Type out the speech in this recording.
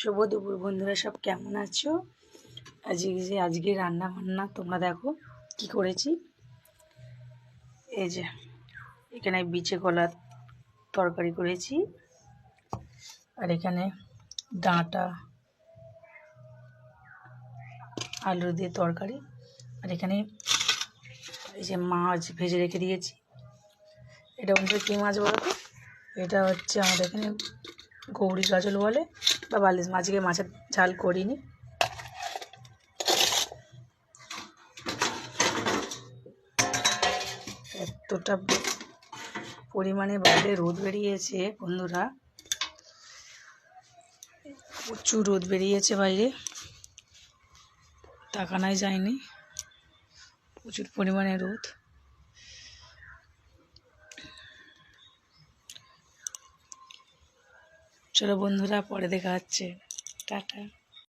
শুভ দুপুর বন্ধুরা, সব কেমন আছো? আজকে রান্না বান্না তোমরা দেখো কি করেছি। এই যে এখানে বিচে কলার তরকারি করেছি, আর এখানে ডাঁটা আলু দিয়ে তরকারি, আর এখানে এই যে মাছ ভেজে রেখে দিয়েছি। এটা বন্ধু কী মাছ বলো তো? এটা হচ্ছে আমাদের এখানে গৌরী গাজল বলে বা বালিশ মাছ। আজকে মাছের ঝাল করিনি। এতটা পরিমাণে বাইরে রোদ বেরিয়েছে বন্ধুরা, প্রচুর রোদ বেরিয়েছে বাইরে, তাকানোই যায়নি, প্রচুর পরিমাণে রোদ। চলো বন্ধুরা, পরে দেখা হচ্ছে, টাটা।